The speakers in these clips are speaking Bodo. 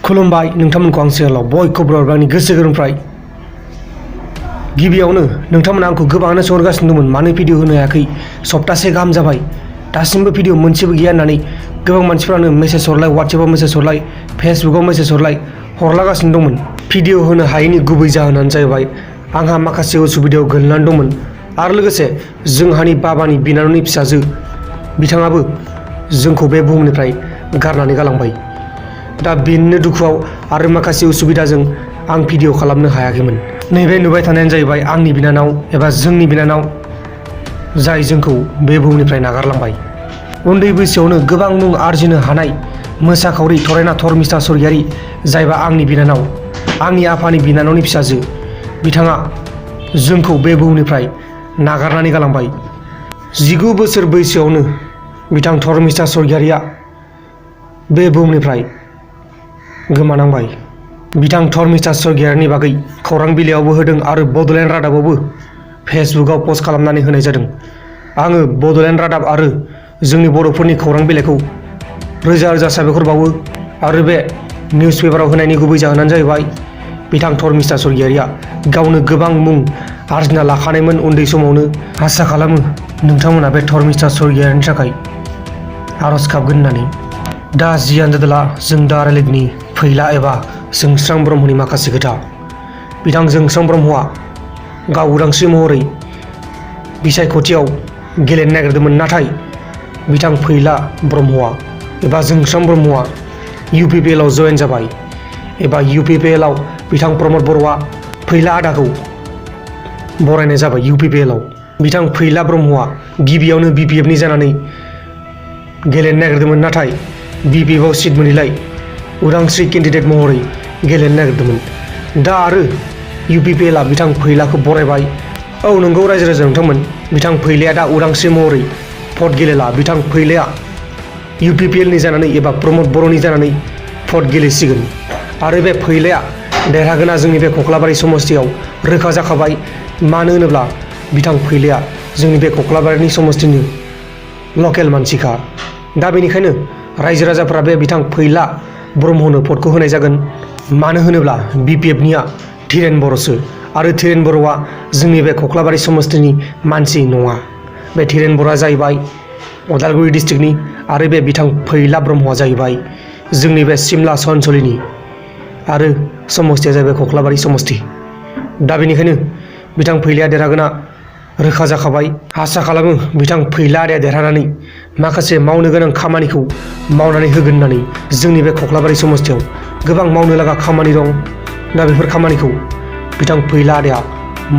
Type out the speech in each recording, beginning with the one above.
खुलुमबाय नोंथांमोनखौ आं चेनेलाव बयखौबो आंनि गोसो गोरबोनिफ्राय गिबियावनो नोंथांमोना आंखौ गोबाङानो सोंहरगासिनो दंमोन मानो भिडिअ होनो हायाखै सप्तासे गाहाम जाबाय दासिमबो भिडिअ मोनसेबो गैया होननानै गोबां मानसिफोरानो मेसेज हरलाय वाट्सएपआव मेसेज हरलाय फेसबुकआव मेसेज हरलागासिनो दंमोन। भिडिअ होनो हायैनि गुबै जाहोनानो जाहैबाय आंहा माखासे उसुबिदायाव गोलैनानै दंमोन आरो लोगोसे जोंहानि बाबानि बिनानावनि फिसाजो बिथाङाबो जोंखौ बे बुहुमनिफ्राय गारनानै गालांबाय। दा बेनिनो दुखुआव आरो माखासे उसुबिदाजों आं भिडिअ खालामनो हायाखैमोन। नैबे नुबाय थानायानो जाहैबाय आंनि बिनानाव एबा जोंनि बिनानाव जाय जोंखौ बे बुहुमनिफ्राय नागारलांबाय। उन्दै बैसोआवनो गोबां मुं आरजिनो हानाय मोसाखावरि थरायना धर्मिष्ठा स्वर्गियारि जायबा आंनि बिनानाव आंनि आफानि बिनानावनि फिसाजो बिथाङा जोंखौ बे बुहुमनिफ्राय नागारनानै गालांबाय। 19 बोसोर बैसोआवनो बिथां धर्मिष्ठा स्वर्गियारिया बे बुहुमनिफ्राय गोमानांबाय। बिथां धर्मिष्ठा स्वर्गियारिनि बागै खौरां बिलाइयावबो होदों आरो बड'लेण्ड रादाबावबो फेसबुकआव पस्ट खालामनानै होनाय जादों। आङो बड'लेण्ड रादाब आरो जोंनि बर'फोरनि खौरां बिलाइखौ रोजा रोजा साबायखर बावो आरो बे निउस पेपाराव होनायनि गुबै जाहोनानो जाहैबाय बिथां धर्मिष्ठा स्वर्गियारिया गावनो गोबां मुं आरजिना लाखानायमोन उन्दै समावनो। आसा खालामो नोंथांमोना बे धर्मिष्ठा स्वर्गियारिनि थाखाय आरज गाबगोन होननानै। दा जियानो जादोला जों दा रायलायनि फैला एबा जोंस्रां ब्रह्मनि माखासे खोथा। बिथां जोंस्रां ब्रह्मआ गाव उदांस्रि महरै बिसायख'थियाव गेलेनो नागिरदोंमोन नाथाय बिथां फैला ब्रह्मआ एबा जोंस्रां ब्रह्मआ UPPLआव जयेन जाबाय एबा UPPLआव बिथां प्रमद बर'आ फैला आदाखौ बरायनाय जाबाय। UPPLआव बिथां फैला ब्रह्मआ गिबियावनो BPFनि जानानै गेलेनो नागिरदोंमोन नाथाय BPFआव सिट मोनैलाय उदांस्रि केन्डिडेट महरै गेलेनो नागिरदोंमोन। दा आरो UPPLआ बिथां फैलाखौ बरायबाय। औ नंगौ रायजो राजा नोंथांमोन, बिथां फैलाया दा उदांस्रि महरै भट गेलेला। बिथां फैलाया UPPLनि जानानै एबा प्रमद बर'नि जानानै भट गेलेसिगोन आरो बे फैलाया देरहागोना जोंनि बे कख्लाबारि समस्तियाव रोखा जाखाबाय। मानो होनोब्ला बिथां फैलाया जोंनि बे कख्लाबारिनि समस्तिनि लकेल मानसिखा। दा बेनिखायनो रायजो राजाफोरा बे बिथां फैला ब्रह्मनो भटखौ होनाय जागोन। मानो होनोब्ला BPFनिया धीरेन बर'सो आरो धीरेन बर'आ जोंनि बे कख्लाबारि समस्तिनि मानसि नङा। बे धीरेन बर'आ जाहैबाय उदालगुरि डिस्ट्रिक्टनि आरो बे बिथां फैला ब्रह्मआ जाहैबाय जोंनि बे सिमला ओनसोलनि आरो समस्तिया जाहैबाय कख्लाबारि समस्ति। दा बेनिखायनो बिथां फैलाया देरहागोना रोखा जाखाबाय। आसा खालामो बिथां फैला आदाया देरहानानै माखासे मावनो गोनां खामानिखौ मावनानै होगोन होननानै। जोंनि बे कख्लाबारि समस्तियाव गोबां मावनो लागा खामानि दं। दा बेफोर खामानिखौ बिथां फैला आदाया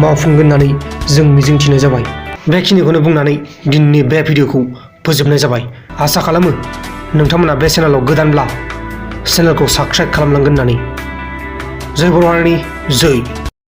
मावफुंगोन होननानै जों मिजिंथिनाय जाबाय। बेखिनिखौनो बुंनानै दिनैनि बे भिडिअखौ फोजोबनाय जाबाय। आसा खालामो नोंथांमोना बे चेनेलाव गोदानब्ला चेनेलखौ साबस्क्राइब खालामलांगोन होननानै। जय बर' हारिनि जय।